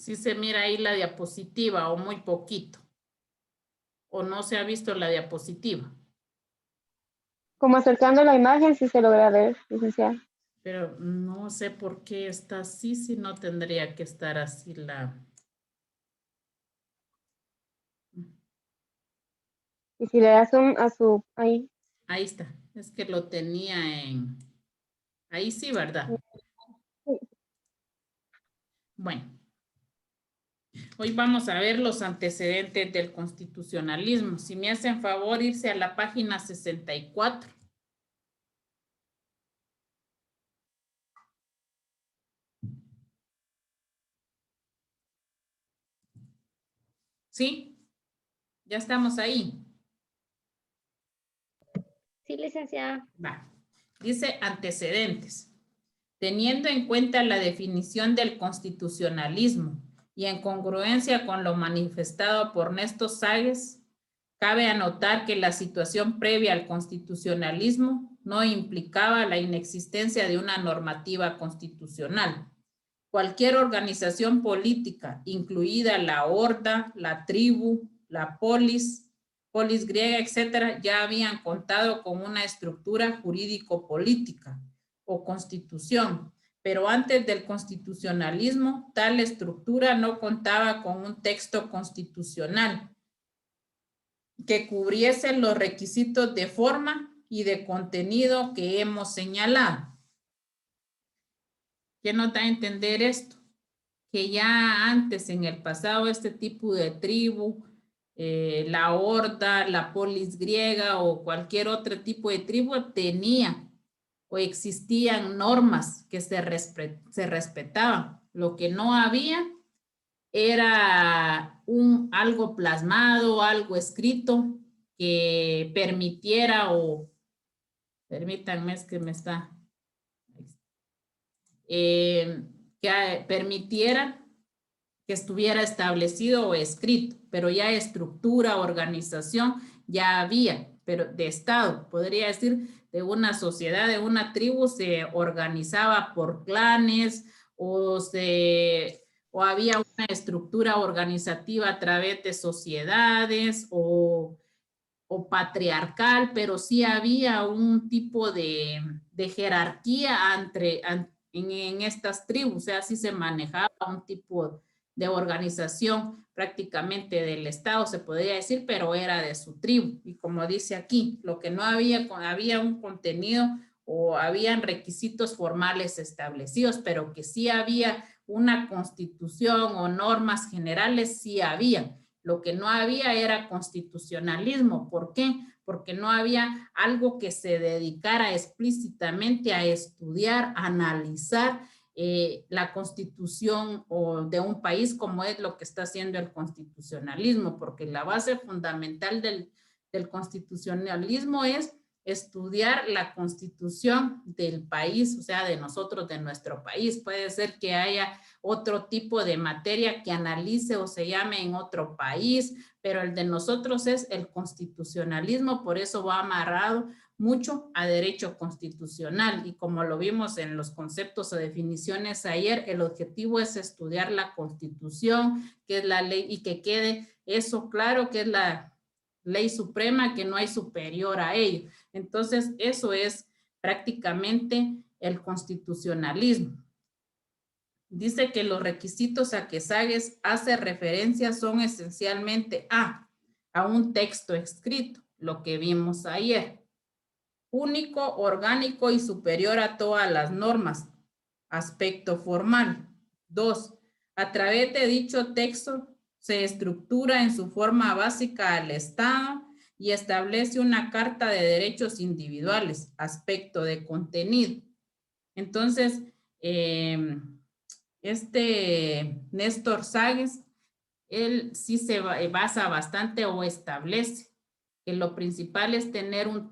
Sí se mira ahí la diapositiva o muy poquito. O no se ha visto la diapositiva. Como acercando la imagen sí se logra ver, licenciada. Pero no sé por qué está así, si no tendría que estar así la... Y si le das un a su, ahí. Ahí está. Es que lo tenía en... Ahí sí, ¿verdad? Bueno. Hoy vamos a ver los antecedentes del constitucionalismo. Si me hacen favor, irse a la página 64. ¿Sí? Ya estamos ahí. Sí, licenciada. Va. Dice antecedentes. Teniendo en cuenta la definición del constitucionalismo y en congruencia con lo manifestado por Néstor Sáenz, cabe anotar que la situación previa al constitucionalismo no implicaba la inexistencia de una normativa constitucional. Cualquier organización política, incluida la horda, la tribu, la polis griega, etcétera, ya habían contado con una estructura jurídico-política o constitución, pero antes del constitucionalismo, tal estructura no contaba con un texto constitucional que cubriese los requisitos de forma y de contenido que hemos señalado. ¿Quién nos da a entender esto? Que ya antes, en el pasado, este tipo de tribu, la horda, la polis griega o cualquier otro tipo de tribu tenía o existían normas que se respetaban. Lo que no había era algo plasmado, algo escrito que permitiera o, permítanme, es que me está, que permitiera que estuviera establecido o escrito, pero ya estructura, organización, ya había, pero de Estado, podría decir, de una sociedad, de una tribu, se organizaba por clanes o había una estructura organizativa a través de sociedades o patriarcal, pero sí había un tipo de jerarquía en estas tribus, o sea, sí se manejaba un tipo de organización prácticamente del Estado, se podría decir, pero era de su tribu. Y como dice aquí, lo que no había, había un contenido o habían requisitos formales establecidos, pero que sí había una constitución o normas generales, sí había. Lo que no había era constitucionalismo. ¿Por qué? Porque no había algo que se dedicara explícitamente a estudiar, a analizar la constitución o de un país, como es lo que está haciendo el constitucionalismo, porque la base fundamental del constitucionalismo es estudiar la constitución del país, o sea, de nosotros, de nuestro país. Puede ser que haya otro tipo de materia que analice o se llame en otro país, pero el de nosotros es el constitucionalismo, por eso va amarrado mucho a derecho constitucional y como lo vimos en los conceptos o definiciones ayer, el objetivo es estudiar la Constitución, que es la ley y que quede eso claro, que es la ley suprema, que no hay superior a ello. Entonces, eso es prácticamente el constitucionalismo. Dice que los requisitos a que Sáenz hace referencia son esencialmente a un texto escrito, lo que vimos ayer, único, orgánico y superior a todas las normas, aspecto formal. 2. A través de dicho texto se estructura en su forma básica al Estado y establece una carta de derechos individuales, aspecto de contenido. Entonces, Néstor Sáenz, él sí se basa bastante o establece que lo principal es tener un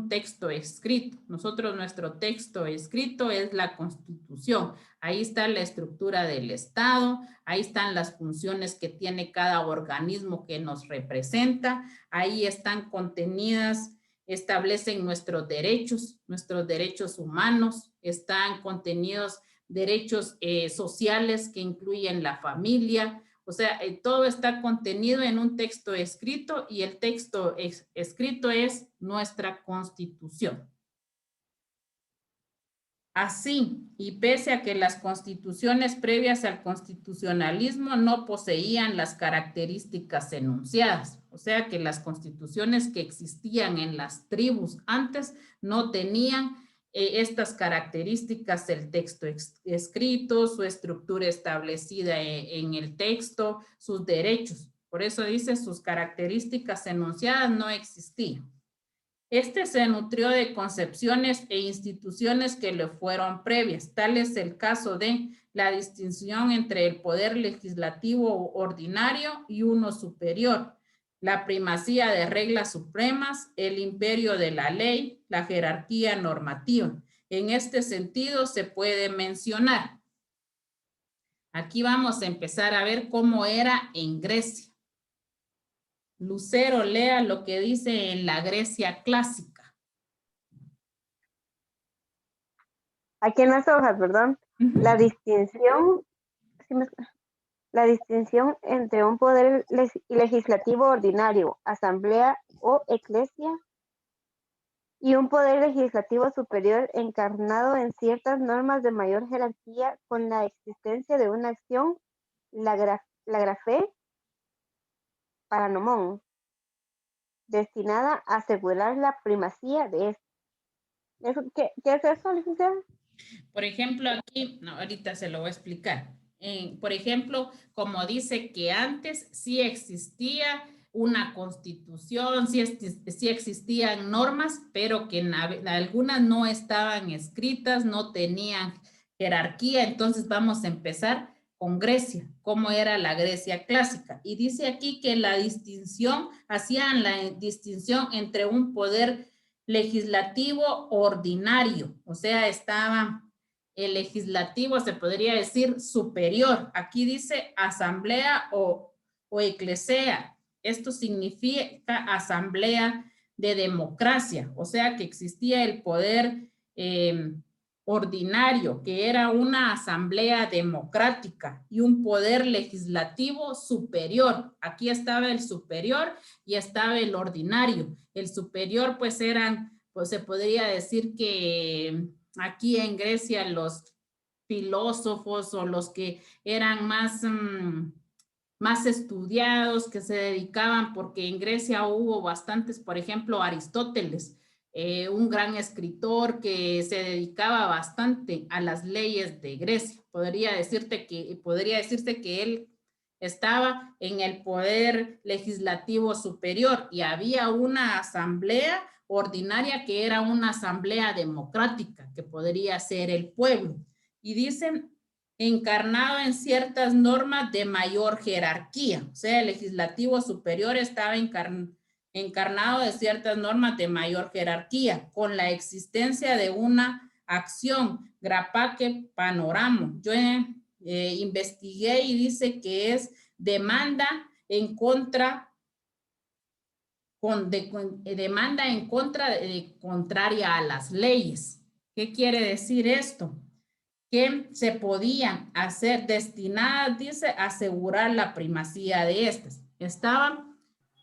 texto escrito. Nosotros, nuestro texto escrito es la Constitución. Ahí está la estructura del Estado, ahí están las funciones que tiene cada organismo que nos representa, ahí están contenidas, establecen nuestros derechos humanos, están contenidos derechos sociales que incluyen la familia. O sea, todo está contenido en un texto escrito y el texto escrito es nuestra Constitución. Así, y pese a que las constituciones previas al constitucionalismo no poseían las características enunciadas, o sea que las constituciones que existían en las tribus antes no tenían estas características del texto escrito, su estructura establecida en el texto, sus derechos. Por eso dice sus características enunciadas no existían. Este se nutrió de concepciones e instituciones que le fueron previas. Tal es el caso de la distinción entre el poder legislativo ordinario y uno superior, la primacía de reglas supremas, el imperio de la ley, la jerarquía normativa. En este sentido se puede mencionar. Aquí vamos a empezar a ver cómo era en Grecia. Lucero, lea lo que dice en la Grecia clásica. Aquí en las hojas, perdón. La distinción entre un poder legislativo ordinario, asamblea o eclesia, y un poder legislativo superior encarnado en ciertas normas de mayor jerarquía con la existencia de una acción, la grafé paranomón, destinada a asegurar la primacía de esto. ¿Qué es eso, licenciada? Por ejemplo, aquí, no, ahorita se lo voy a explicar. Por ejemplo, como dice que antes sí existía una constitución, sí existían normas, pero que algunas no estaban escritas, no tenían jerarquía. Entonces vamos a empezar con Grecia, cómo era la Grecia clásica. Y dice aquí que hacían la distinción entre un poder legislativo ordinario, o sea, estaba el legislativo, se podría decir superior. Aquí dice asamblea o eclesia. Esto significa asamblea de democracia, o sea que existía el poder ordinario, que era una asamblea democrática, y un poder legislativo superior. Aquí estaba el superior y estaba el ordinario. El superior pues se podría decir que aquí en Grecia los filósofos o los que eran más estudiados, que se dedicaban, porque en Grecia hubo bastantes, por ejemplo, Aristóteles, un gran escritor que se dedicaba bastante a las leyes de Grecia. Podría decirse que él estaba en el poder legislativo superior y había una asamblea ordinaria que era una asamblea democrática, que podría ser el pueblo. Y dicen encarnado en ciertas normas de mayor jerarquía, o sea, el legislativo superior estaba encarnado de ciertas normas de mayor jerarquía, con la existencia de una acción, grapaque panorama. Yo investigué y dice que es demanda en contra contraria a las leyes. ¿Qué quiere decir esto? Que se podían hacer destinadas, dice, a asegurar la primacía de estas. Estaban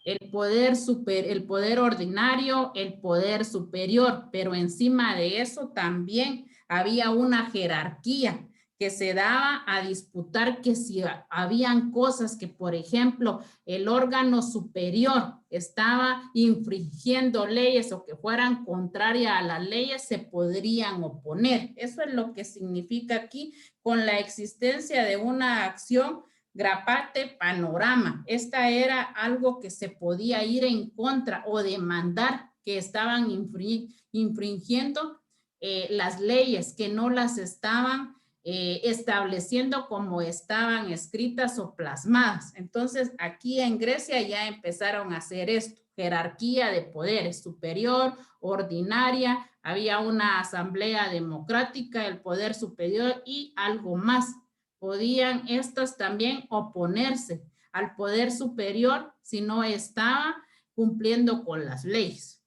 el poder ordinario, el poder superior, pero encima de eso también había una jerarquía que se daba a disputar que si habían cosas que, por ejemplo, el órgano superior estaba infringiendo leyes o que fueran contrarias a las leyes, se podrían oponer. Eso es lo que significa aquí con la existencia de una acción grapate panorama. Esta era algo que se podía ir en contra o demandar que estaban infringiendo las leyes, que no las estaban estableciendo como estaban escritas o plasmadas. Entonces, aquí en Grecia ya empezaron a hacer esto, jerarquía de poderes, superior, ordinaria, había una asamblea democrática, el poder superior y algo más. Podían estas también oponerse al poder superior si no estaba cumpliendo con las leyes.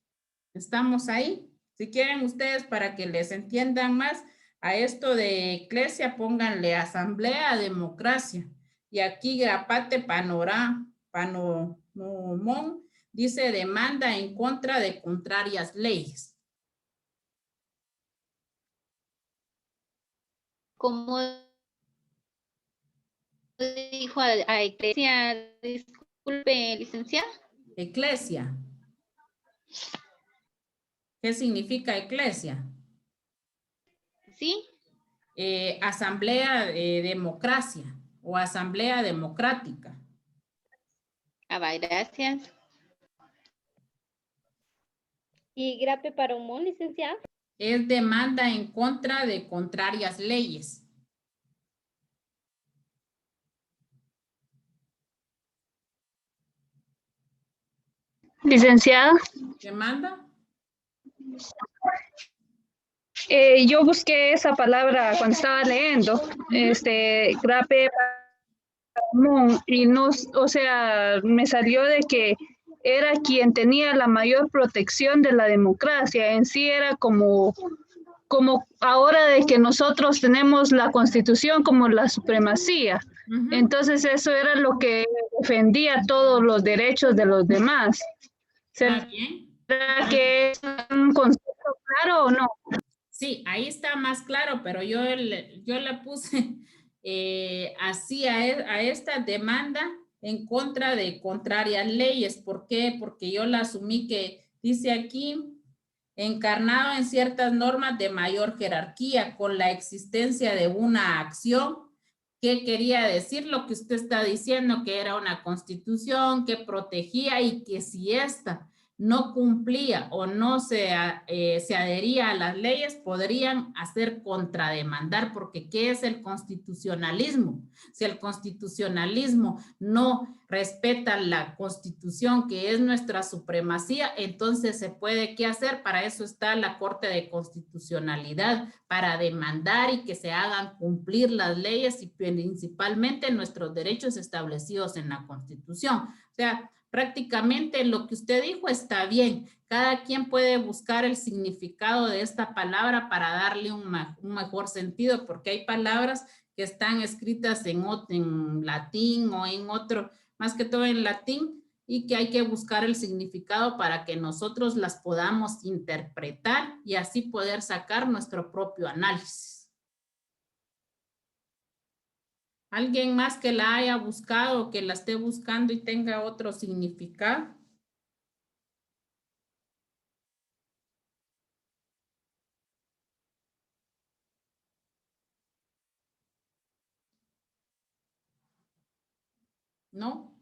¿Estamos ahí? Si quieren ustedes, para que les entiendan más, A esto de eclesia pónganle asamblea, democracia. Y aquí Grapate Panomón dice demanda en contra de contrarias leyes. ¿Cómo dijo a Iglesia? Disculpe, licenciada. Eclesia. ¿Qué significa eclesia? Sí. Asamblea democracia o asamblea democrática. Ah, va, gracias. ¿Y grape para humón, licenciada? Es demanda en contra de contrarias leyes. Licenciada, ¿Demanda? yo busqué esa palabra cuando estaba leyendo, grape, y no, o sea, me salió de que era quien tenía la mayor protección de la democracia. En sí era como ahora de que nosotros tenemos la Constitución como la supremacía. Entonces eso era lo que defendía todos los derechos de los demás. ¿Está bien? ¿Será que es un concepto claro o no? Sí, ahí está más claro, pero yo le puse así a esta demanda en contra de contrarias leyes. ¿Por qué? Porque yo la asumí que dice aquí, encarnado en ciertas normas de mayor jerarquía, con la existencia de una acción. ¿Qué quería decir? Lo que usted está diciendo, que era una constitución que protegía y que si esta no cumplía o no se adhería a las leyes, podrían hacer contrademandar, porque ¿qué es el constitucionalismo? Si el constitucionalismo no respeta la Constitución, que es nuestra supremacía, entonces se puede, ¿qué hacer? Para eso está la Corte de Constitucionalidad, para demandar y que se hagan cumplir las leyes y principalmente nuestros derechos establecidos en la Constitución. O sea, prácticamente lo que usted dijo está bien. Cada quien puede buscar el significado de esta palabra para darle un mejor sentido, porque hay palabras que están escritas en latín o en otro, más que todo en latín, y que hay que buscar el significado para que nosotros las podamos interpretar y así poder sacar nuestro propio análisis. ¿Alguien más que la haya buscado, que la esté buscando y tenga otro significado? ¿No?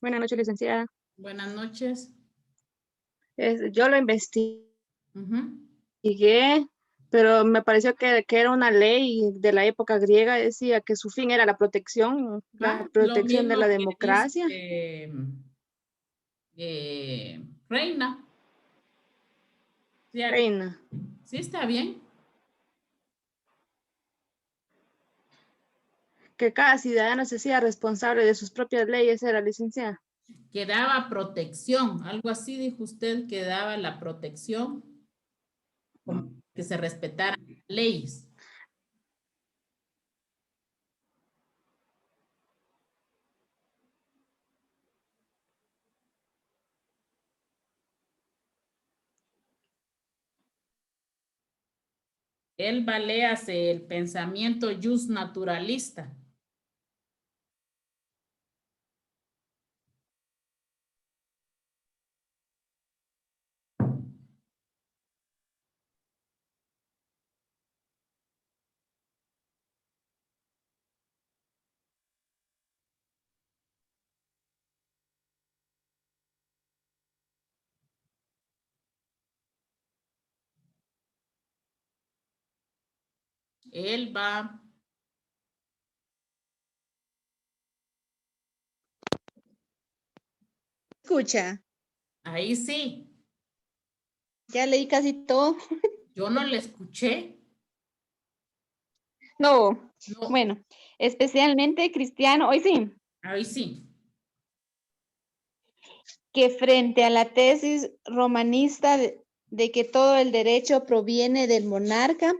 Buenas noches, licenciada. Buenas noches. Yo lo investigué, Uh-huh. pero me pareció que era una ley de la época griega, decía que su fin era la protección de la democracia. Dice, reina. Reina. Sí, está bien. Que cada ciudadano se hacía responsable de sus propias leyes, era, licenciada. Que daba protección, algo así dijo usted, que daba la protección, que se respetaran las leyes. Él hace el pensamiento just naturalista. Él va. Escucha, Ahí sí. ya leí casi todo. Yo no le escuché. No, No, bueno, especialmente cristiano, hoy sí. ahí sí. que frente a la tesis romanista de que todo el derecho proviene del monarca,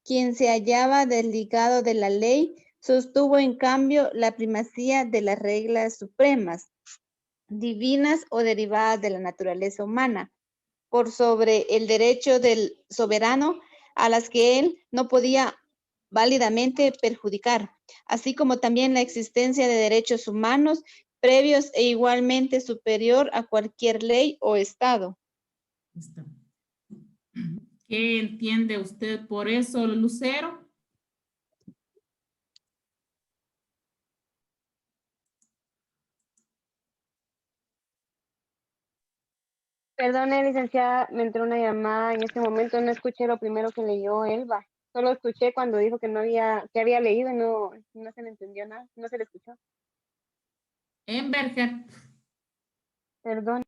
quien se hallaba desligado de la ley, sostuvo en cambio la primacía de las reglas supremas, divinas o derivadas de la naturaleza humana, por sobre el derecho del soberano a las que él no podía válidamente perjudicar, así como también la existencia de derechos humanos previos e igualmente superior a cualquier ley o estado. Está. ¿Qué entiende usted por eso, Lucero? Perdone, licenciada, me entró una llamada en este momento, no escuché lo primero que leyó Elba. Solo escuché cuando dijo que que había leído y no se le entendió nada, no se le escuchó. Emberger. Perdón.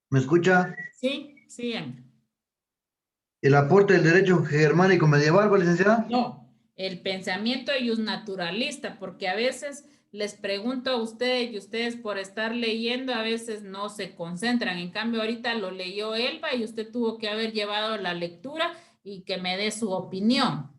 ¿Me escucha? Sí, sí, Amber. ¿El aporte del derecho germánico medieval, ¿va, licenciada? No, el pensamiento naturalista, porque a veces les pregunto a ustedes y ustedes por estar leyendo a veces no se concentran. En cambio, ahorita lo leyó Elba y usted tuvo que haber llevado la lectura y que me dé su opinión.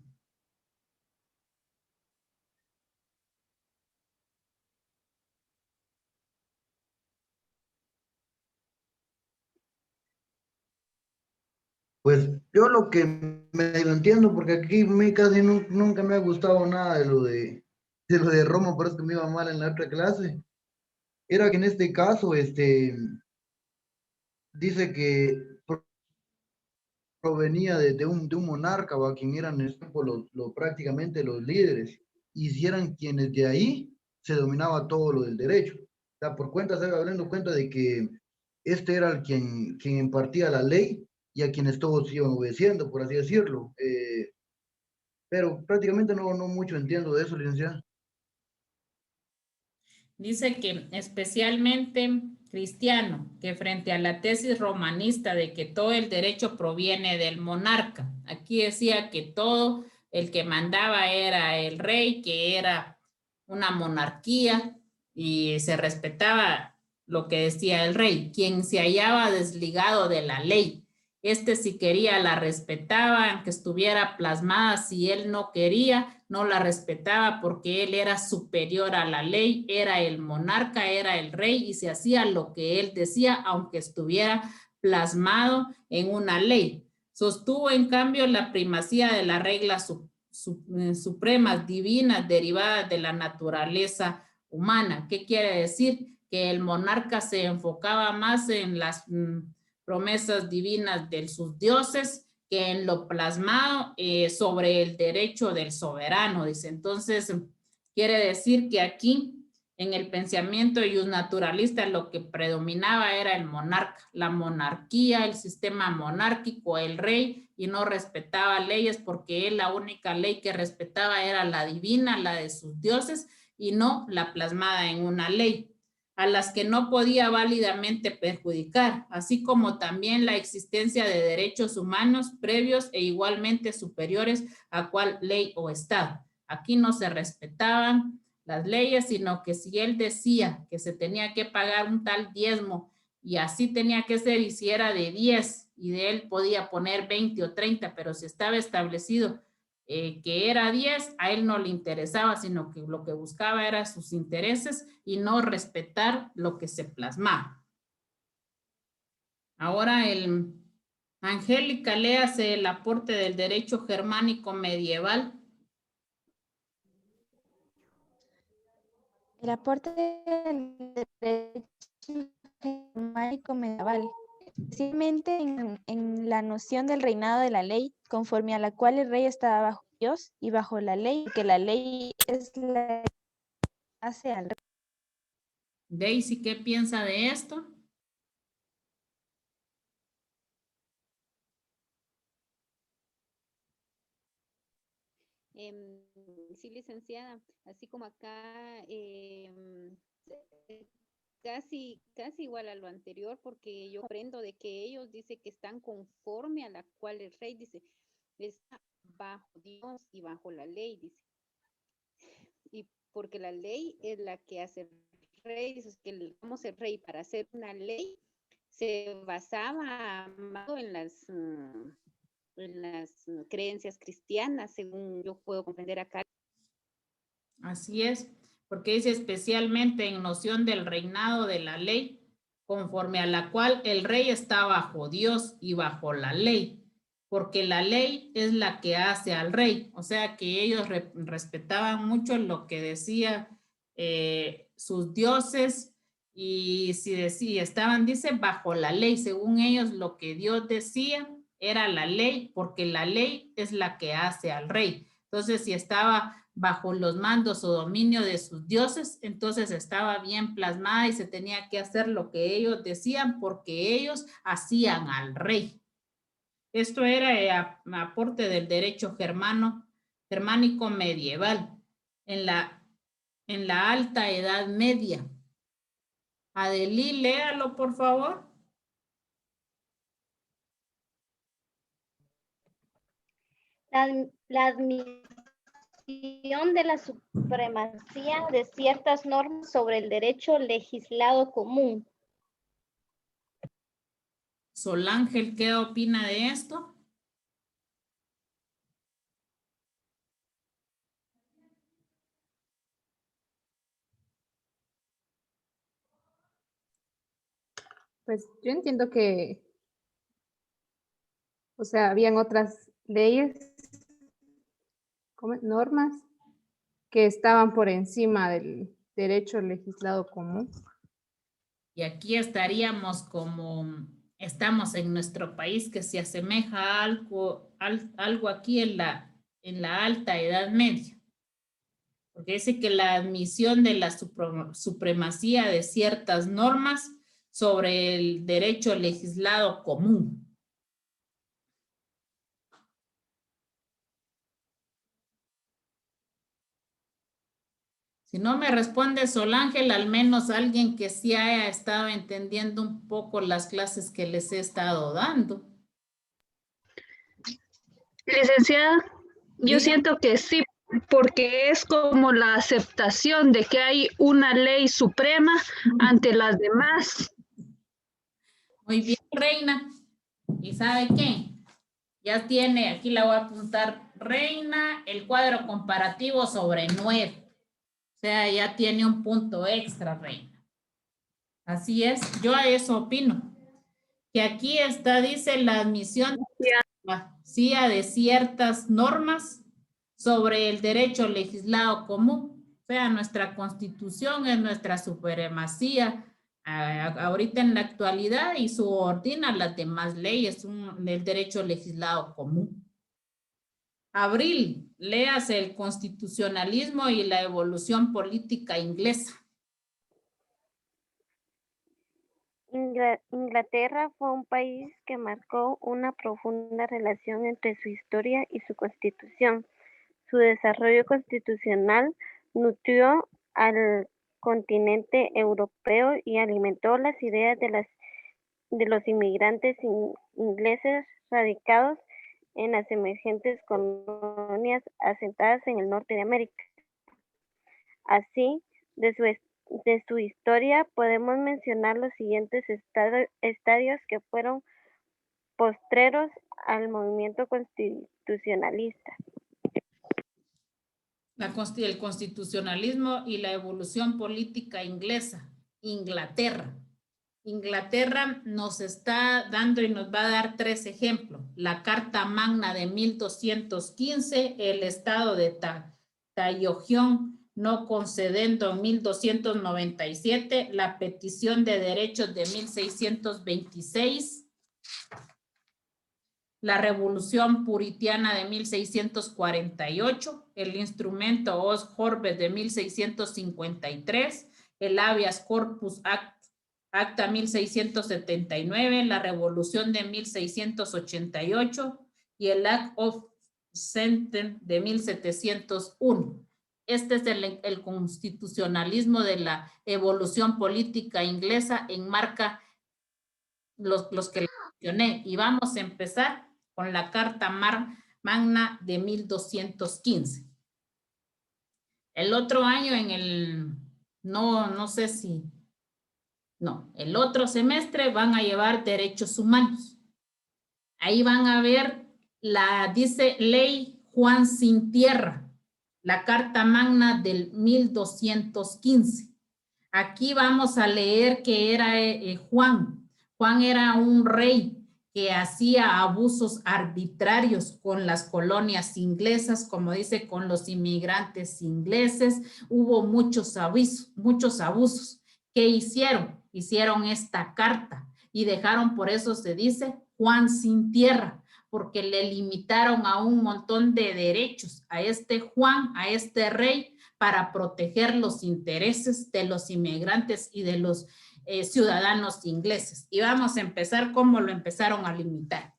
Pues yo lo que medio entiendo, porque aquí a mí casi nunca me ha gustado nada de lo de Roma, por eso que me iba mal en la otra clase, era que en este caso, dice que provenía de un monarca, o a quien eran en ese tiempo prácticamente los líderes, y si eran quienes de ahí se dominaba todo lo del derecho. O sea, por cuenta, se va dando cuenta de que este era quien impartía la ley y a quienes todos iban obedeciendo, por así decirlo. Pero prácticamente no mucho entiendo de eso, licenciada. Dice que especialmente cristiano, que frente a la tesis romanista de que todo el derecho proviene del monarca, aquí decía que todo el que mandaba era el rey, que era una monarquía y se respetaba lo que decía el rey, quien se hallaba desligado de la ley. Si quería la respetaba, aunque estuviera plasmada, si él no quería, no la respetaba porque él era superior a la ley, era el monarca, era el rey y se hacía lo que él decía, aunque estuviera plasmado en una ley. Sostuvo en cambio la primacía de las reglas supremas, divinas, derivadas de la naturaleza humana. ¿Qué quiere decir? Que el monarca se enfocaba más en las promesas divinas de sus dioses que en lo plasmado sobre el derecho del soberano, dice. Entonces, quiere decir que aquí, en el pensamiento naturalista, lo que predominaba era el monarca, la monarquía, el sistema monárquico, el rey, y no respetaba leyes porque él la única ley que respetaba era la divina, la de sus dioses, y no la plasmada en una ley a las que no podía válidamente perjudicar, así como también la existencia de derechos humanos previos e igualmente superiores a cual ley o estado. Aquí no se respetaban las leyes, sino que si él decía que se tenía que pagar un tal diezmo y así tenía que ser, y si era de 10 y de él podía poner 20 o 30, pero si estaba establecido que era 10, a él no le interesaba, sino que lo que buscaba era sus intereses y no respetar lo que se plasmaba. Ahora Angélica, léase el aporte del derecho germánico medieval. El aporte del derecho germánico medieval, especialmente en la noción del reinado de la ley, conforme a la cual el rey estaba bajo Dios y bajo la ley, que la ley es la que hace al rey. Daisy, ¿qué piensa de esto? Sí, licenciada, así como acá casi igual a lo anterior, porque yo comprendo de que ellos dice que están conforme a la cual el rey dice está bajo Dios y bajo la ley, dice. y porque la ley es la que hace el rey, es que digamos el rey para hacer una ley se basaba más en las creencias cristianas, según yo puedo comprender acá. Así es, porque dice especialmente en noción del reinado de la ley, conforme a la cual el rey está bajo Dios y bajo la ley, porque la ley es la que hace al rey. O sea que ellos respetaban mucho lo que decía sus dioses, y si estaban, dice, bajo la ley, según ellos lo que Dios decía era la ley, porque la ley es la que hace al rey. Entonces, si estaba bajo los mandos o dominio de sus dioses, entonces estaba bien plasmada y se tenía que hacer lo que ellos decían, porque ellos hacían al rey. Esto era aporte del derecho germánico medieval en la Alta Edad Media. Adelí, léalo, por favor. La admisión de la supremacía de ciertas normas sobre el derecho legislado común. Solángel, ¿qué opina de esto? Pues yo entiendo que, o sea, habían otras leyes, normas que estaban por encima del derecho legislado común. Y aquí estaríamos como estamos en nuestro país, que se asemeja a algo aquí en la Alta Edad Media. Porque dice que la admisión de la supremacía de ciertas normas sobre el derecho legislado común. Si no me responde Solángel, al menos alguien que sí haya estado entendiendo un poco las clases que les he estado dando. Licenciada, yo Diga. siento que sí, porque es como la aceptación de que hay una ley suprema ante las demás. Muy bien, Reina. ¿Y sabe qué? Ya tiene, aquí la voy a apuntar, Reina, el cuadro comparativo sobre 9. O sea, ya tiene un punto extra, Reina. Así es, yo a eso opino. Que aquí está, dice, la admisión de ciertas normas sobre el derecho legislado común. O sea, nuestra constitución es nuestra supremacía ahorita en la actualidad y subordina las demás leyes del derecho legislado común. Abril, léase el constitucionalismo y la evolución política inglesa. Inglaterra fue un país que marcó una profunda relación entre su historia y su constitución. Su desarrollo constitucional nutrió al continente europeo y alimentó las ideas de los inmigrantes ingleses radicados en las emergentes colonias asentadas en el norte de América. Así, de su historia podemos mencionar los siguientes estadios que fueron postreros al movimiento constitucionalista. El constitucionalismo y la evolución política inglesa. Inglaterra. Inglaterra nos está dando y nos va a dar 3 ejemplos. La Carta Magna de 1215, el Estado de Tayogión no concedendo en 1297, la Petición de Derechos de 1626, la Revolución Puritiana de 1648, el Instrumento Os Orbes de 1653, el Habeas Corpus Acta 1679, la Revolución de 1688 y el Act of Sentence de 1701. Este es el constitucionalismo de la evolución política inglesa, enmarca los que mencioné. Y vamos a empezar con la Carta Magna de 1215. El otro año no sé si, no, el otro semestre van a llevar derechos humanos. Ahí van a ver dice Ley Juan Sin Tierra, la Carta Magna del 1215. Aquí vamos a leer que era Juan. Juan era un rey que hacía abusos arbitrarios con las colonias inglesas, como dice, con los inmigrantes ingleses. Hubo muchos abusos. ¿Qué hicieron? Hicieron esta carta y dejaron, por eso se dice Juan Sin Tierra, porque le limitaron a un montón de derechos a este Juan, a este rey, para proteger los intereses de los inmigrantes y de los ciudadanos ingleses. Y vamos a empezar cómo lo empezaron a limitar.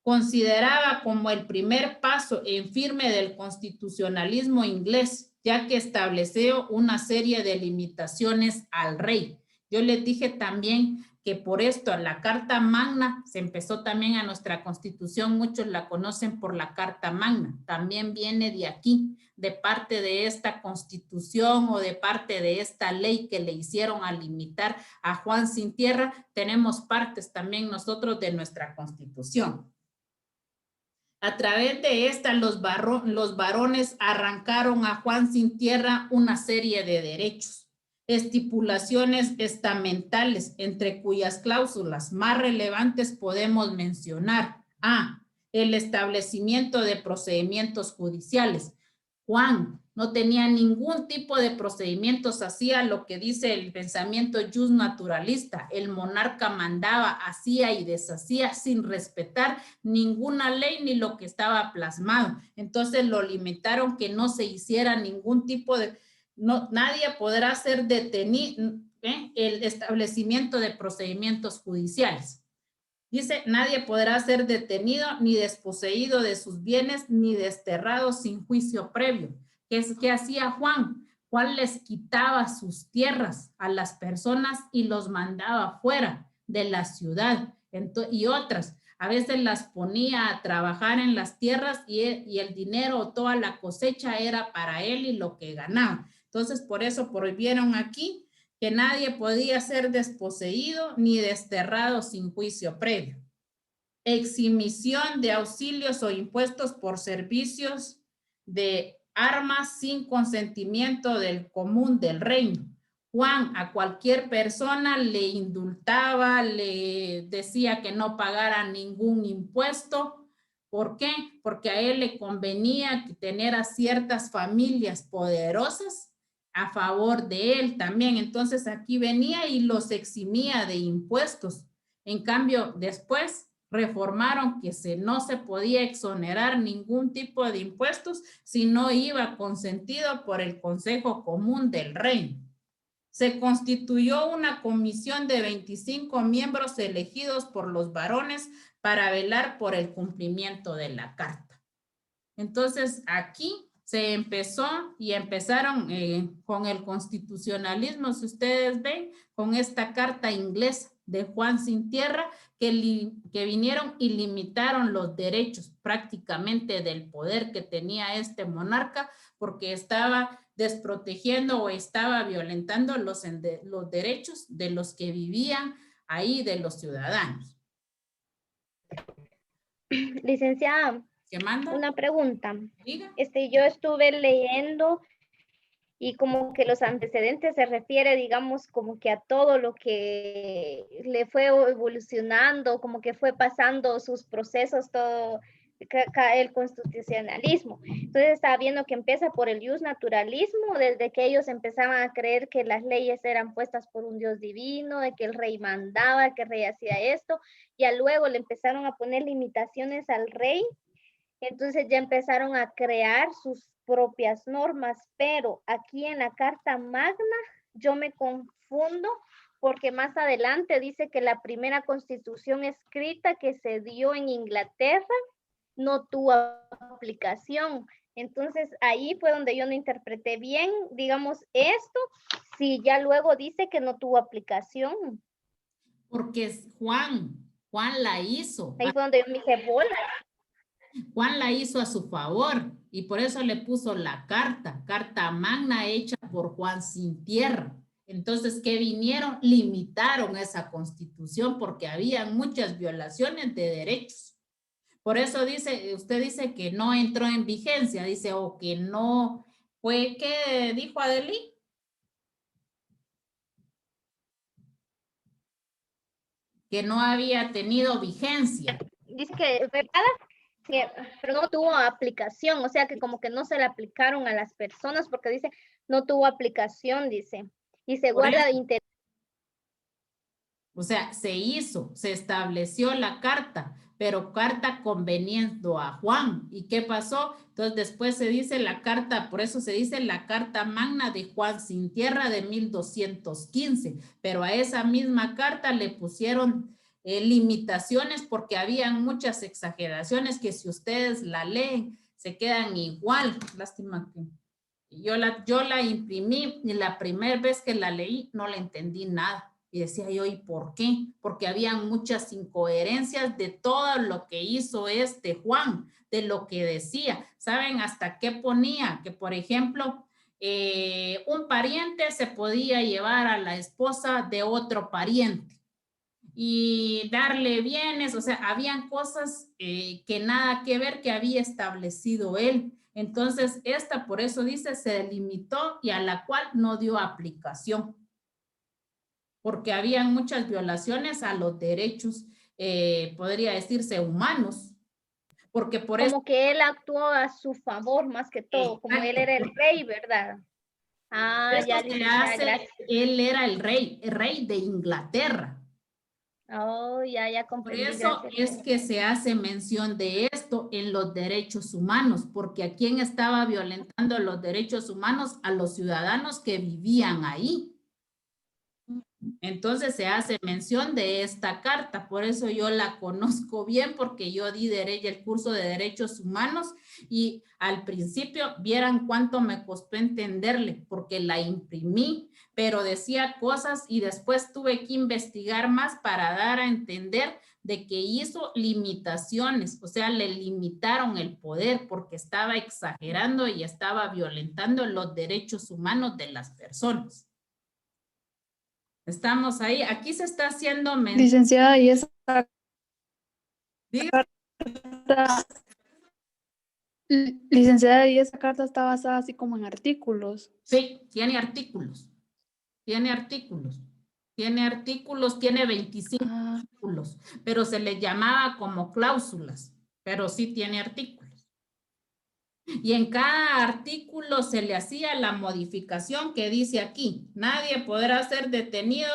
Consideraba como el primer paso en firme del constitucionalismo inglés, ya que estableció una serie de limitaciones al rey. Yo les dije también que por esto la Carta Magna se empezó también a nuestra Constitución, muchos la conocen por la Carta Magna, también viene de aquí, de parte de esta Constitución o de parte de esta ley que le hicieron a limitar a Juan Sin Tierra, tenemos partes también nosotros de nuestra Constitución. A través de esta, los varones arrancaron a Juan Sin Tierra una serie de derechos. Estipulaciones estamentales, entre cuyas cláusulas más relevantes podemos mencionar: A, el establecimiento de procedimientos judiciales. Juan no tenía ningún tipo de procedimientos, hacía lo que dice el pensamiento jus naturalista. El monarca mandaba, hacía y deshacía sin respetar ninguna ley ni lo que estaba plasmado. Entonces lo limitaron que no se hiciera ningún tipo de... nadie podrá ser detenido, el establecimiento de procedimientos judiciales. Dice, nadie podrá ser detenido ni desposeído de sus bienes ni desterrado sin juicio previo. ¿Qué hacía Juan? Juan les quitaba sus tierras a las personas y los mandaba fuera de la ciudad. Y otras, a veces las ponía a trabajar en las tierras y el dinero, toda la cosecha era para él y lo que ganaba. Entonces, por eso prohibieron aquí que nadie podía ser desposeído ni desterrado sin juicio previo. Exhibición de auxilios o impuestos por servicios de armas sin consentimiento del común del reino. Juan a cualquier persona le indultaba, le decía que no pagara ningún impuesto. ¿Por qué? Porque a él le convenía tener a ciertas familias poderosas a favor de él también. Entonces aquí venía y los eximía de impuestos. En cambio, después reformaron que no se podía exonerar ningún tipo de impuestos si no iba consentido por el Consejo Común del Reino. Se constituyó una comisión de 25 miembros elegidos por los varones para velar por el cumplimiento de la carta. Entonces aquí se empezó y empezaron con el constitucionalismo, si ustedes ven, con esta carta inglesa de Juan Sin Tierra, que vinieron y limitaron los derechos prácticamente del poder que tenía este monarca, porque estaba desprotegiendo o estaba violentando los derechos de los que vivían ahí, de los ciudadanos. Licenciada, una pregunta. Diga. Yo estuve leyendo y como que los antecedentes se refiere, digamos, como que a todo lo que le fue evolucionando, como que fue pasando sus procesos, todo el constitucionalismo. Entonces estaba viendo que empieza por el jus naturalismo, desde que ellos empezaban a creer que las leyes eran puestas por un Dios divino, de que el rey mandaba, que el rey hacía esto, y luego le empezaron a poner limitaciones al rey. Entonces ya empezaron a crear sus propias normas, pero aquí en la Carta Magna yo me confundo porque más adelante dice que la primera constitución escrita que se dio en Inglaterra no tuvo aplicación. Entonces ahí fue donde yo no interpreté bien, digamos, esto, si ya luego dice que no tuvo aplicación. Porque Juan la hizo. Ahí fue donde yo me dije, bola. Juan la hizo a su favor Y por eso le puso la carta magna hecha por Juan Sin Tierra. Entonces, ¿qué vinieron? Limitaron esa constitución porque había muchas violaciones de derechos. Por eso dice, usted dice que no entró en vigencia, dice, o que no fue, ¿qué dijo Adeli? Que no había tenido vigencia. Dice que pero no tuvo aplicación, o sea que como que no se le aplicaron a las personas porque dice no tuvo aplicación, dice, y se Por guarda eso. O sea, se hizo, se estableció la carta, pero carta conveniendo a Juan. ¿Y qué pasó? Entonces después se dice la carta, por eso se dice la carta magna de Juan Sin Tierra de 1215, pero a esa misma carta le pusieron limitaciones porque habían muchas exageraciones que si ustedes la leen se quedan igual. Lástima que yo la imprimí y la primera vez que la leí no le entendí nada. Y decía yo, ¿y por qué? Porque habían muchas incoherencias de todo lo que hizo este Juan, de lo que decía. ¿Saben hasta qué ponía? Que, por ejemplo, un pariente se podía llevar a la esposa de otro pariente y darle bienes, o sea, habían cosas que nada que ver que había establecido él. Entonces, esta, por eso dice, se delimitó y a la cual no dio aplicación, porque habían muchas violaciones a los derechos, podría decirse, humanos, porque por eso... Como que él actuó a su favor más que todo, como él era el rey, ¿verdad? Ah, Eso ya, se licenciada, hace, gracias. él era el rey de Inglaterra. Oh, ya Por comprendí, eso gracias. es que se hace mención de esto en los derechos humanos, porque a quién estaba violentando los derechos humanos, a los ciudadanos que vivían ahí. Entonces se hace mención de esta carta, por eso yo la conozco bien, porque yo di el curso de derechos humanos y al principio vieran cuánto me costó entenderle, porque la imprimí, pero decía cosas y después tuve que investigar más para dar a entender de que hizo limitaciones, o sea, le limitaron el poder porque estaba exagerando y estaba violentando los derechos humanos de las personas. Estamos ahí. Aquí se está haciendo mención. Licenciada, y esa Diga. carta, licenciada, y esa carta está basada así como en artículos. Sí, tiene artículos. Tiene artículos. Tiene artículos, tiene 25 artículos, pero se le llamaba como cláusulas, pero sí tiene artículos. Y en cada artículo se le hacía la modificación que dice aquí: nadie podrá ser detenido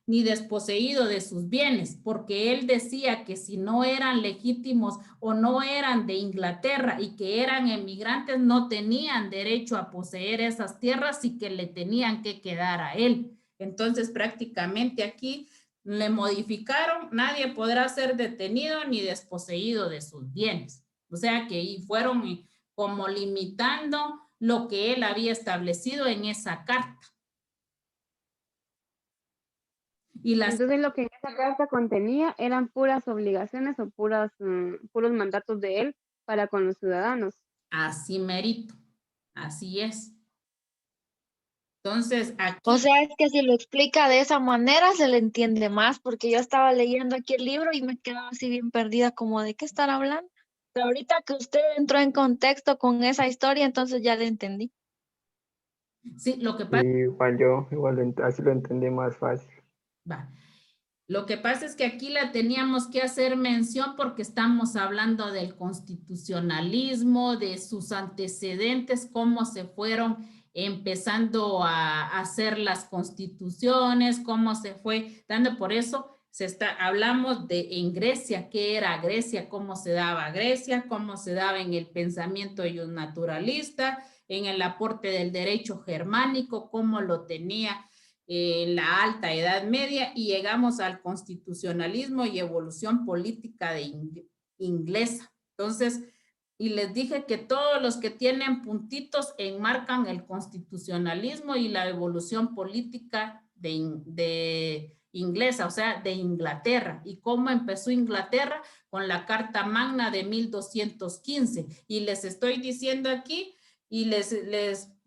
ni desposeído de sus bienes, porque él decía que si no eran legítimos o no eran de Inglaterra y que eran emigrantes, no tenían derecho a poseer esas tierras y que le tenían que quedar a él. Entonces, prácticamente aquí le modificaron: nadie podrá ser detenido ni desposeído de sus bienes. O sea que ahí fueron como limitando lo que él había establecido en esa carta. Entonces lo que en esa carta contenía eran puras obligaciones o puros mandatos de él para con los ciudadanos. Así merito, así es. Entonces, aquí... O sea, es que si lo explica de esa manera se le entiende más, porque yo estaba leyendo aquí el libro y me quedaba así bien perdida, como de qué están hablando. Pero ahorita que usted entró en contexto con esa historia, entonces ya le entendí. Sí, lo que pasa... Igual yo, así lo entendí más fácil. Va. Lo que pasa es que aquí la teníamos que hacer mención porque estamos hablando del constitucionalismo, de sus antecedentes, cómo se fueron empezando a hacer las constituciones, cómo se fue dando. Por eso hablamos de en Grecia, qué era Grecia, cómo se daba Grecia, cómo se daba en el pensamiento naturalista, en el aporte del derecho germánico, cómo lo tenía en la alta edad media, y llegamos al constitucionalismo y evolución política inglesa. Entonces, y les dije que todos los que tienen puntitos enmarcan el constitucionalismo y la evolución política inglesa, o sea, de Inglaterra. ¿Y cómo empezó Inglaterra? Con la Carta Magna de 1215. Y les estoy diciendo aquí, y les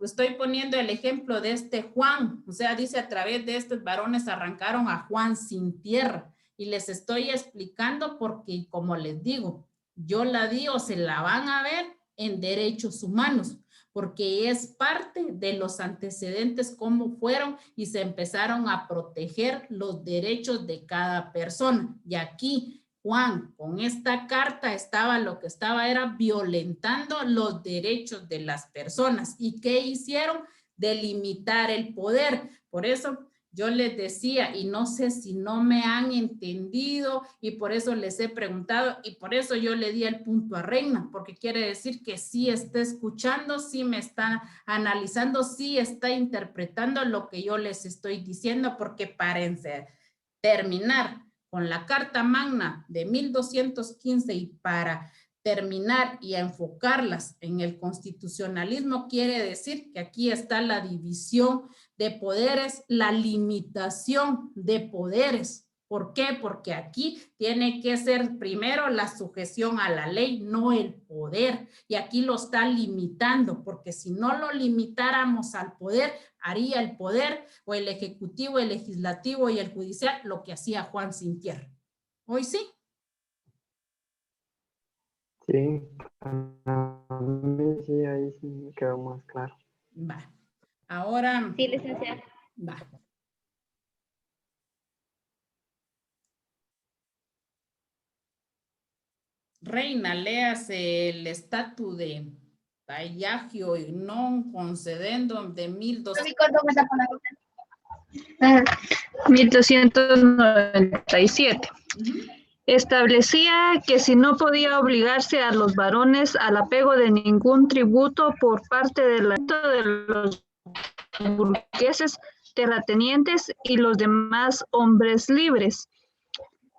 estoy poniendo el ejemplo de este Juan. O sea, dice, a través de estos varones arrancaron a Juan sin tierra. Y les estoy explicando porque, como les digo, yo la di o se la van a ver en derechos humanos, porque es parte de los antecedentes, cómo fueron y se empezaron a proteger los derechos de cada persona. Y aquí, Juan, con esta carta estaba, lo que estaba era violentando los derechos de las personas. ¿Y qué hicieron? Delimitar el poder. Por eso yo les decía, y no sé si no me han entendido, y por eso les he preguntado, y por eso yo le di el punto a Reina, porque quiere decir que sí está escuchando, sí me está analizando, sí está interpretando lo que yo les estoy diciendo, porque para terminar con la Carta Magna de 1215 y para terminar y enfocarlas en el constitucionalismo, quiere decir que aquí está la división de poderes, la limitación de poderes. ¿Por qué? Porque aquí tiene que ser primero la sujeción a la ley, no el poder. Y aquí lo está limitando, porque si no lo limitáramos al poder, haría el poder o el ejecutivo, el legislativo y el judicial lo que hacía Juan sin tierra. ¿Hoy sí? Sí, a mí sí, ahí sí me quedó más claro. Va. Ahora. Sí, licenciada. Va. Reina, léase el estatuto de Tallagio y non concedendum de 1297. Establecía que si no podía obligarse a los varones al apego de ningún tributo por parte de los burgueses, terratenientes y los demás hombres libres.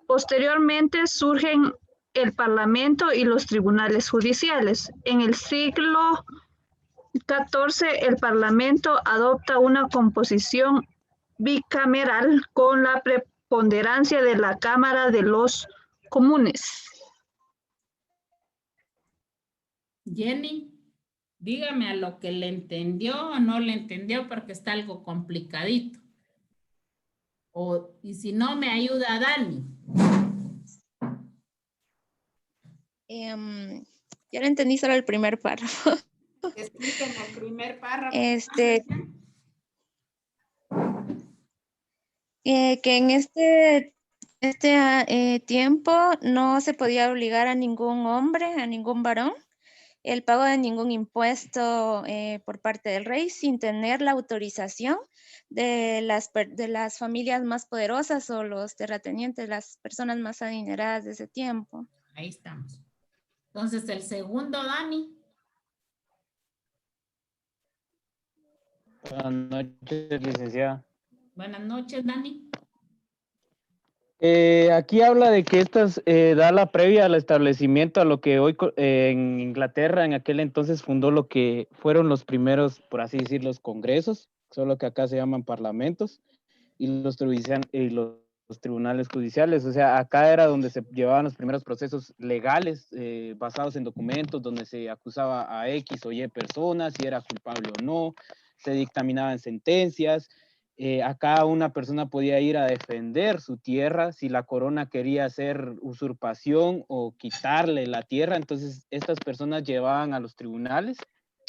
Posteriormente surgen el Parlamento y los tribunales judiciales. En el siglo XIV, el Parlamento adopta una composición bicameral con la preponderancia de la Cámara de los Comunes. Jenny, dígame a lo que le entendió o no le entendió, porque está algo complicadito. Y si no, me ayuda Dani. Ya lo entendí, solo el primer párrafo. Explíqueme el primer párrafo. Que en este tiempo no se podía obligar a ningún hombre, a ningún varón, el pago de ningún impuesto por parte del rey sin tener la autorización de las familias más poderosas o los terratenientes, las personas más adineradas de ese tiempo. Ahí estamos. Entonces, el segundo, Dani. Buenas noches, licenciada. Buenas noches, Dani. Aquí habla de que estas da la previa al establecimiento a lo que hoy en Inglaterra en aquel entonces fundó lo que fueron los primeros, por así decir, los congresos, solo que acá se llaman parlamentos, y los tribunales judiciales. O sea, acá era donde se llevaban los primeros procesos legales basados en documentos, donde se acusaba a X o Y personas, si era culpable o no, se dictaminaban sentencias. Acá una persona podía ir a defender su tierra si la corona quería hacer usurpación o quitarle la tierra. Entonces estas personas llevaban a los tribunales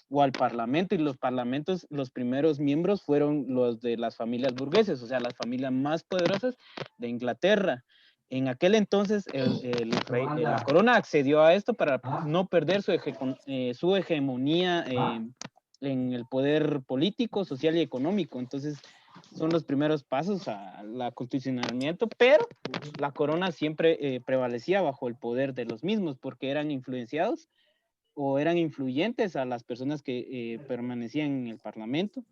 o al parlamento, y los parlamentos, los primeros miembros fueron los de las familias burgueses, o sea, las familias más poderosas de Inglaterra. En aquel entonces la corona accedió a esto para no perder su hegemonía en el poder político, social y económico. Entonces son los primeros pasos al constitucionamiento, pero la corona siempre prevalecía bajo el poder de los mismos, porque eran influenciados o eran influyentes a las personas que permanecían en el parlamento,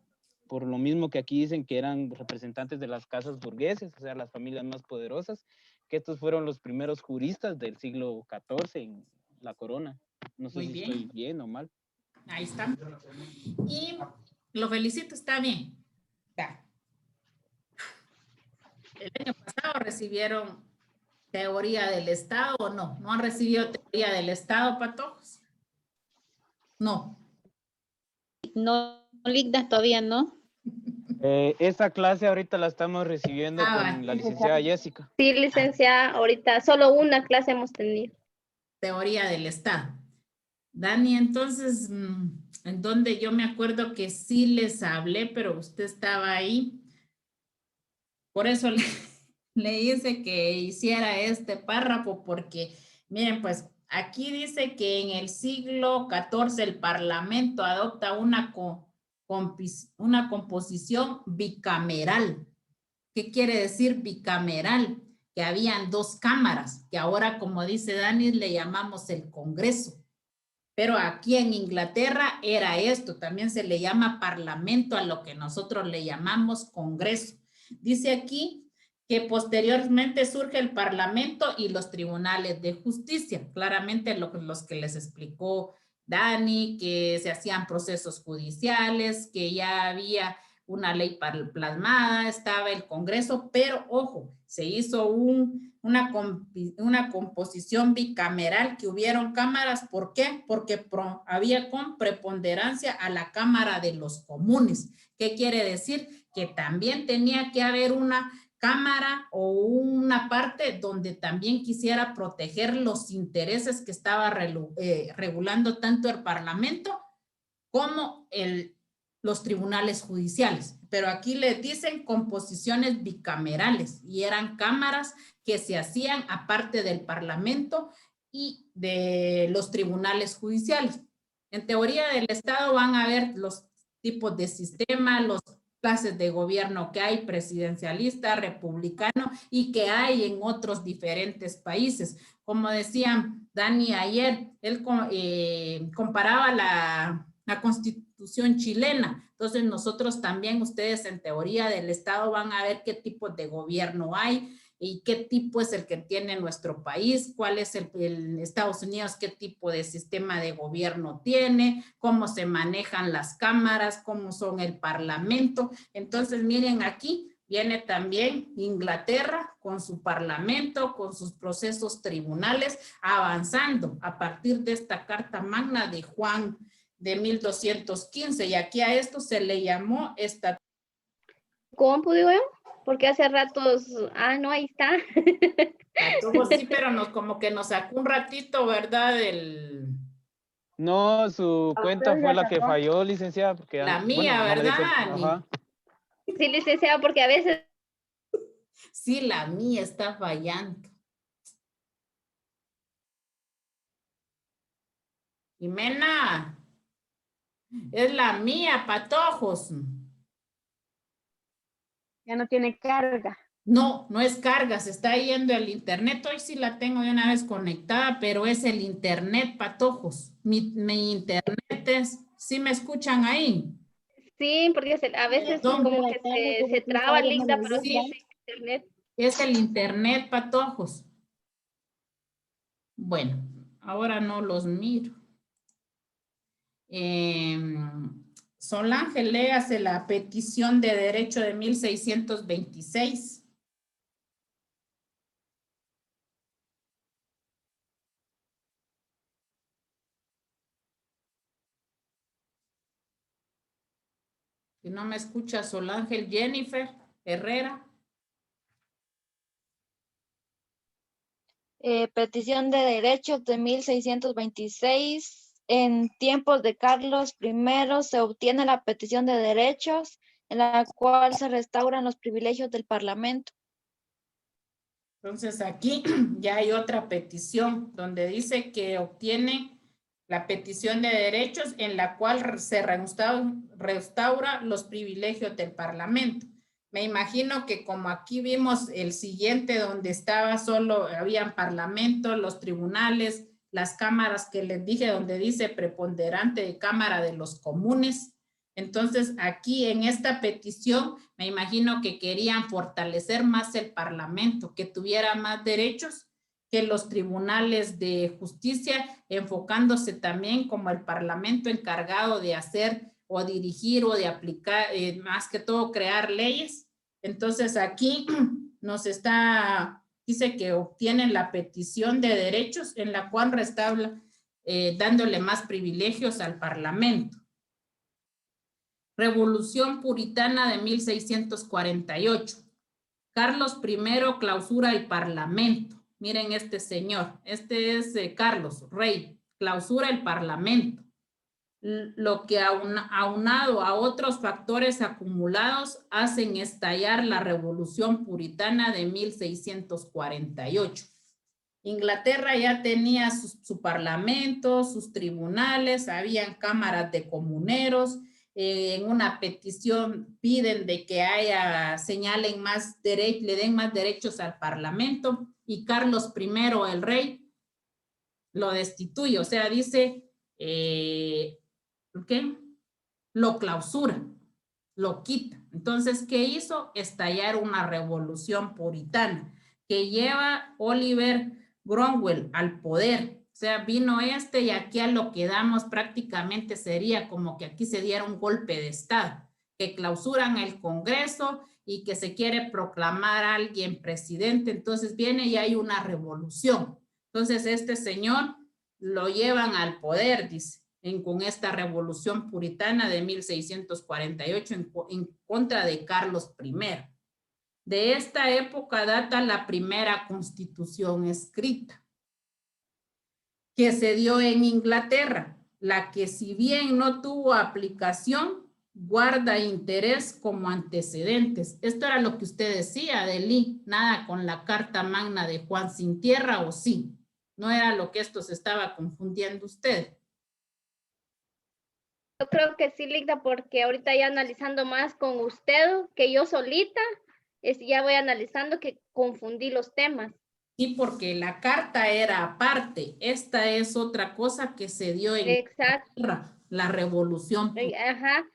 por lo mismo que aquí dicen que eran representantes de las casas burgueses, o sea, las familias más poderosas, que estos fueron los primeros juristas del siglo XIV en la corona. No sé si estoy bien o mal. Ahí está. Y lo felicito, está bien. Va. el año pasado recibieron teoría del Estado o no. ¿No han recibido teoría del Estado, Patojos? No. No, Ligda, todavía no. Esta clase ahorita la estamos recibiendo con la licenciada Jessica. Sí, licenciada, ahorita solo una clase hemos tenido. Teoría del Estado. Dani, entonces, en donde yo me acuerdo que sí les hablé, pero usted estaba ahí. Por eso le hice que hiciera este párrafo, porque, miren, pues, aquí dice que en el siglo XIV el Parlamento adopta una composición bicameral. ¿Qué quiere decir bicameral? Que habían dos cámaras, que ahora, como dice Dani, le llamamos el Congreso. Pero aquí en Inglaterra era esto, también se le llama parlamento a lo que nosotros le llamamos Congreso. Dice aquí que posteriormente surge el Parlamento y los tribunales de justicia. Claramente los que les explicó Dani, que se hacían procesos judiciales, que ya había una ley plasmada, estaba el Congreso, pero ojo, se hizo una composición bicameral, que hubieron cámaras. ¿Por qué? Porque había con preponderancia a la Cámara de los Comunes. ¿Qué quiere decir? Que también tenía que haber una cámara o una parte donde también quisiera proteger los intereses que estaba regulando tanto el Parlamento como los tribunales judiciales. Pero aquí le dicen composiciones bicamerales y eran cámaras que se hacían aparte del Parlamento y de los tribunales judiciales. En teoría del Estado van a ver los tipos de sistema, los clases de gobierno que hay, presidencialista, republicano, y que hay en otros diferentes países. Como decía Dani ayer, él comparaba la Constitución chilena. Entonces nosotros también, ustedes en teoría del Estado van a ver qué tipo de gobierno hay y qué tipo es el que tiene nuestro país, cuál es el Estados Unidos, qué tipo de sistema de gobierno tiene, cómo se manejan las cámaras, cómo son el Parlamento. Entonces miren, aquí viene también Inglaterra con su Parlamento, con sus procesos tribunales, avanzando a partir de esta Carta Magna de Juan de 1215, y aquí a esto se le llamó esta. ¿Cómo digo yo? Porque hace ratos, no, ahí está. Sí, pero como que nos sacó un ratito, ¿verdad? No, su cuenta fue la que falló, licenciada. Porque la mía, bueno, ¿verdad? Ajá. Sí, licenciada, porque a veces. Sí, la mía está fallando. Jimena, es la mía, Patojos. Ya no tiene carga. No, no es carga, se está yendo el internet. Hoy sí la tengo de una vez conectada, pero es el internet, Patojos. Mi internet es, ¿sí me escuchan ahí? Sí, porque a veces como que se traba Linda, pero sí es internet. Es el internet, Patojos. Bueno, ahora no los miro. Solange, léase la petición de derecho de 1626. Si no me escucha Solange, Jennifer Herrera. Petición de derechos de 1626. En tiempos de Carlos I se obtiene la petición de derechos en la cual se restauran los privilegios del Parlamento. Entonces aquí ya hay otra petición donde dice que obtiene la petición de derechos en la cual se restaura los privilegios del Parlamento. Me imagino que como aquí vimos el siguiente donde estaba solo, habían Parlamento, los tribunales, las cámaras que les dije, donde dice preponderante de Cámara de los Comunes. Entonces, aquí en esta petición, me imagino que querían fortalecer más el Parlamento, que tuviera más derechos que los tribunales de justicia, enfocándose también como el Parlamento encargado de hacer o dirigir o de aplicar, más que todo crear leyes. Entonces, aquí dice que obtienen la petición de derechos en la cual restabla, dándole más privilegios al Parlamento. Revolución Puritana de 1648. Carlos I clausura el Parlamento. Miren este señor, este es Carlos, rey, clausura el Parlamento. Lo que aunado a otros factores acumulados hacen estallar la Revolución Puritana de 1648. Inglaterra ya tenía su parlamento, sus tribunales, habían cámaras de comuneros. En una petición piden de que señalen más derechos, le den más derechos al Parlamento, y Carlos I, el rey, lo destituye, o sea, dice, ¿qué? Lo clausura, lo quita. Entonces, ¿qué hizo? Estallar una revolución puritana que lleva Oliver Cromwell al poder. O sea, vino y aquí a lo que damos prácticamente sería como que aquí se diera un golpe de Estado, que clausuran el Congreso y que se quiere proclamar a alguien presidente. Entonces viene y hay una revolución. Entonces este señor lo llevan al poder, dice, con esta revolución puritana de 1648 en contra de Carlos I. De esta época data la primera constitución escrita, que se dio en Inglaterra, la que si bien no tuvo aplicación, guarda interés como antecedentes. Esto era lo que usted decía, Deli, nada con la Carta Magna de Juan Sin Tierra, ¿o sí? No era lo que esto se estaba confundiendo usted. Yo creo que sí, Ligda, porque ahorita ya analizando más con usted que yo solita, ya voy analizando que confundí los temas. Sí, porque la carta era aparte. Esta es otra cosa que se dio en la revolución. Ajá.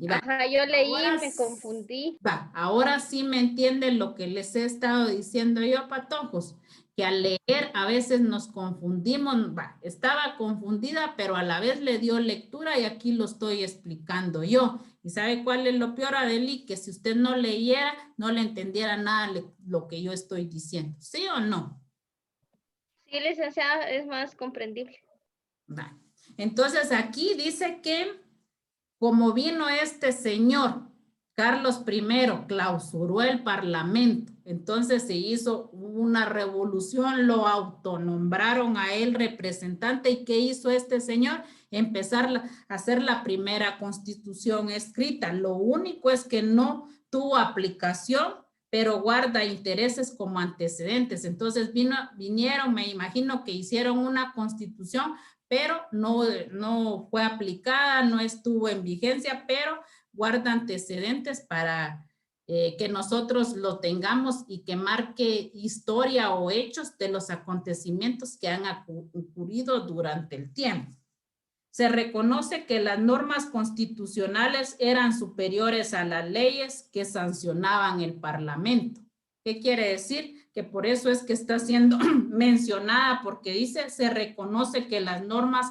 Ajá, yo leí y me confundí. Ahora sí me entienden lo que les he estado diciendo yo, patojos, que al leer a veces nos confundimos. Estaba confundida, pero a la vez le dio lectura y aquí lo estoy explicando yo. ¿Y sabe cuál es lo peor, Adeli? Que si usted no leyera, no le entendiera nada lo que yo estoy diciendo. ¿Sí o no? Sí, licenciada, es más comprendible. Entonces aquí dice que como vino este señor, Carlos I, clausuró el Parlamento, entonces se hizo una revolución, lo autonombraron a él representante. ¿Y qué hizo este señor? Empezar a hacer la primera constitución escrita. Lo único es que no tuvo aplicación, pero guarda intereses como antecedentes. Entonces vinieron, me imagino que hicieron una constitución, pero no fue aplicada, no estuvo en vigencia, pero guarda antecedentes para que nosotros lo tengamos y que marque historia o hechos de los acontecimientos que han ocurrido durante el tiempo. Se reconoce que las normas constitucionales eran superiores a las leyes que sancionaban el Parlamento. ¿Qué quiere decir? Que por eso es que está siendo mencionada, porque dice, se reconoce que las normas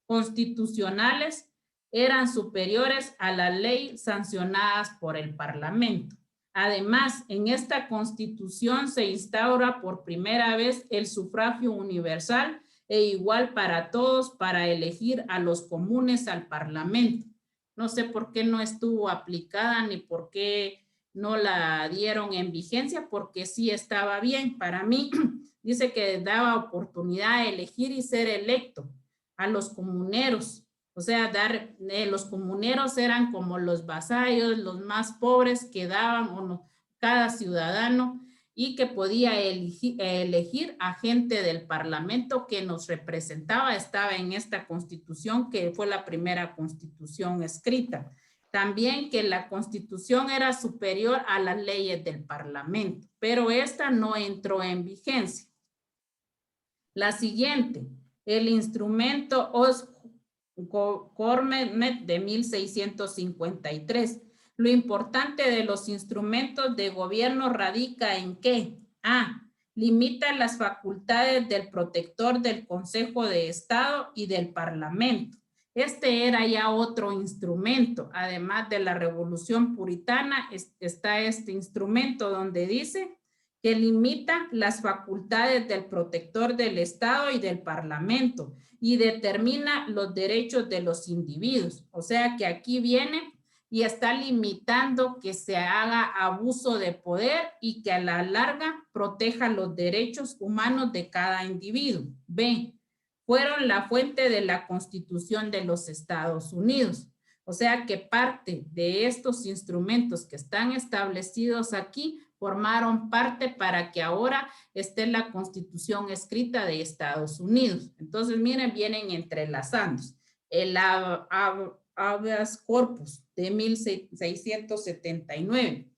constitucionales eran superiores a la ley sancionadas por el Parlamento. Además, en esta Constitución se instaura por primera vez el sufragio universal e igual para todos para elegir a los comunes al Parlamento. No sé por qué no estuvo aplicada ni por qué no la dieron en vigencia, porque sí estaba bien. Para mí, dice que daba oportunidad de elegir y ser electo a los comuneros. O sea, los comuneros eran como los vasallos, los más pobres que daban cada ciudadano, y que podía elegir a gente del Parlamento que nos representaba. Estaba en esta Constitución, que fue la primera Constitución escrita. También que la Constitución era superior a las leyes del Parlamento, pero esta no entró en vigencia. La siguiente, el instrumento Oscornet de 1653. Lo importante de los instrumentos de gobierno radica en que limita las facultades del protector del Consejo de Estado y del Parlamento, Este era ya otro instrumento. Además de la Revolución Puritana, está este instrumento donde dice que limita las facultades del protector del Estado y del Parlamento y determina los derechos de los individuos. O sea que aquí viene y está limitando que se haga abuso de poder y que a la larga proteja los derechos humanos de cada individuo. B, fueron la fuente de la Constitución de los Estados Unidos. O sea que parte de estos instrumentos que están establecidos aquí formaron parte para que ahora esté la Constitución escrita de Estados Unidos. Entonces, miren, vienen entrelazándose. El habeas corpus de 1679.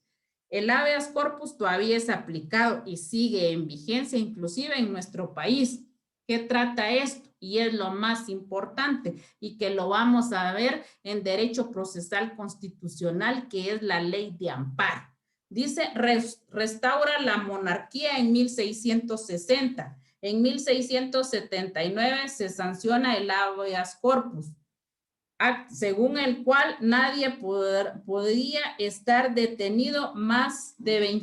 El habeas corpus todavía es aplicado y sigue en vigencia, inclusive en nuestro país. ¿Qué trata esto? Y es lo más importante y que lo vamos a ver en Derecho Procesal Constitucional, que es la Ley de Amparo. Dice, restaura la monarquía en 1660. En 1679 se sanciona el habeas corpus, según el cual nadie podía estar detenido más de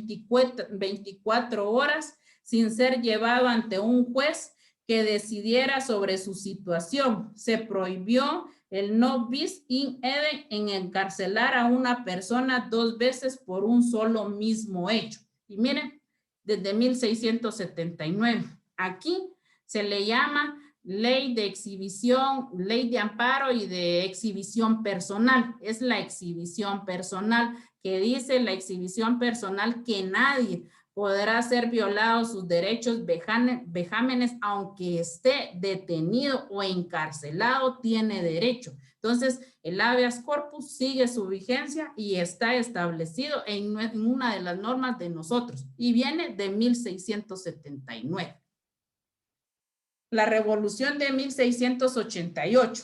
24 horas sin ser llevado ante un juez que decidiera sobre su situación. Se prohibió el no bis in idem en encarcelar a una persona 2 veces por un solo mismo hecho. Y miren, desde 1679. Aquí se le llama ley de exhibición, ley de amparo y de exhibición personal. Es la exhibición personal que dice la exhibición personal que nadie podrá ser violado sus derechos vejámenes aunque esté detenido o encarcelado, tiene derecho. Entonces, el habeas corpus sigue su vigencia y está establecido en una de las normas de nosotros y viene de 1679. La Revolución de 1688,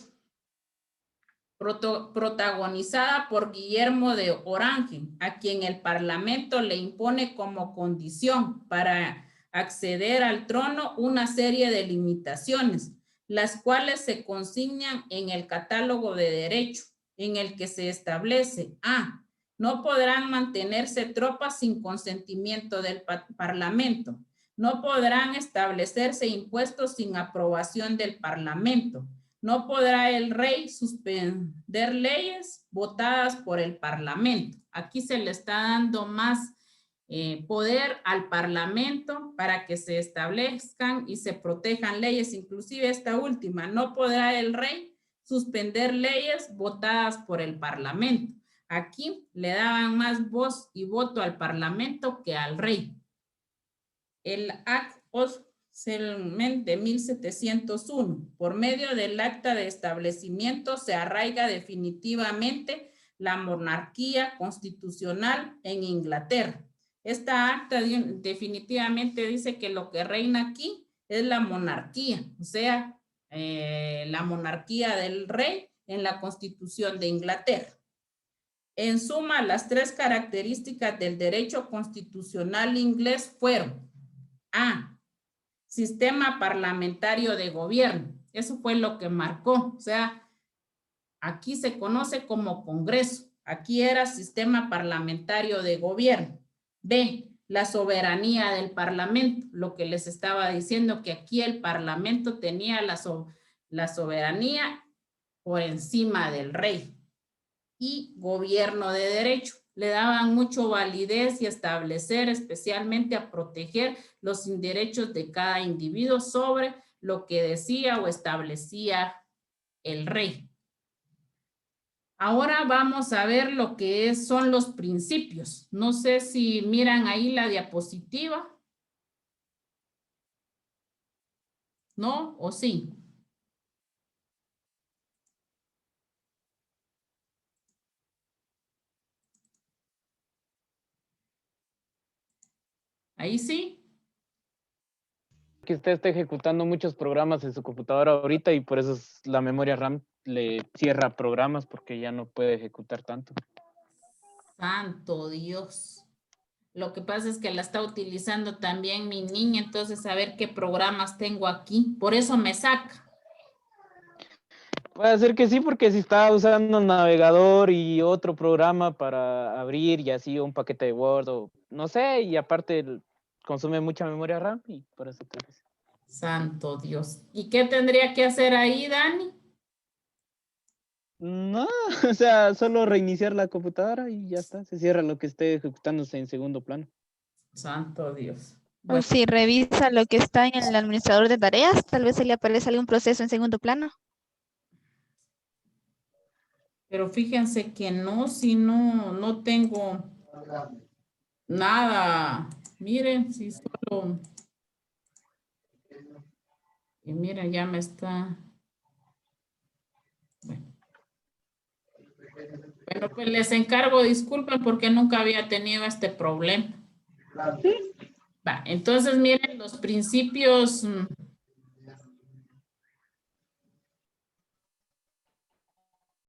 protagonizada por Guillermo de Orange, a quien el Parlamento le impone como condición para acceder al trono una serie de limitaciones, las cuales se consignan en el catálogo de derecho, en el que se establece: A, no podrán mantenerse tropas sin consentimiento del Parlamento. No podrán establecerse impuestos sin aprobación del Parlamento. No podrá el rey suspender leyes votadas por el Parlamento. Aquí se le está dando más poder al Parlamento para que se establezcan y se protejan leyes, inclusive esta última. No podrá el rey suspender leyes votadas por el Parlamento. Aquí le daban más voz y voto al Parlamento que al rey. El Act of Settlement de 1701. Por medio del acta de establecimiento se arraiga definitivamente la monarquía constitucional en Inglaterra. Esta acta definitivamente dice que lo que reina aquí es la monarquía, o sea, la monarquía del rey en la Constitución de Inglaterra. En suma, las 3 características del derecho constitucional inglés fueron: A, sistema parlamentario de gobierno. Eso fue lo que marcó. O sea, aquí se conoce como Congreso. Aquí era sistema parlamentario de gobierno. B, la soberanía del Parlamento. Lo que les estaba diciendo, que aquí el Parlamento tenía la soberanía por encima del rey. Y gobierno de derecho. Le daban mucho validez y establecer, especialmente a proteger los derechos de cada individuo sobre lo que decía o establecía el rey. Ahora vamos a ver lo que son los principios. No sé si miran ahí la diapositiva. ¿No? ¿O sí? Ahí sí. Que usted está ejecutando muchos programas en su computadora ahorita y por eso la memoria RAM le cierra programas porque ya no puede ejecutar tanto. Santo Dios. Lo que pasa es que la está utilizando también mi niña, entonces a ver qué programas tengo aquí. Por eso me saca. Puede ser que sí, porque si estaba usando navegador y otro programa para abrir y así un paquete de Word o no sé, y aparte consume mucha memoria RAM y por eso creo que sí. Santo Dios. ¿Y qué tendría que hacer ahí, Dani? No, o sea, solo reiniciar la computadora y ya está, se cierra lo que esté ejecutándose en segundo plano. Santo Dios. O Bueno, si revisa lo que está en el administrador de tareas, tal vez se le aparece algún proceso en segundo plano. pero fíjense que no, si no tengo nada. Miren, si solo... Y miren, ya me está... Bueno, pues les encargo, disculpen porque nunca había tenido este problema. Va, entonces miren los principios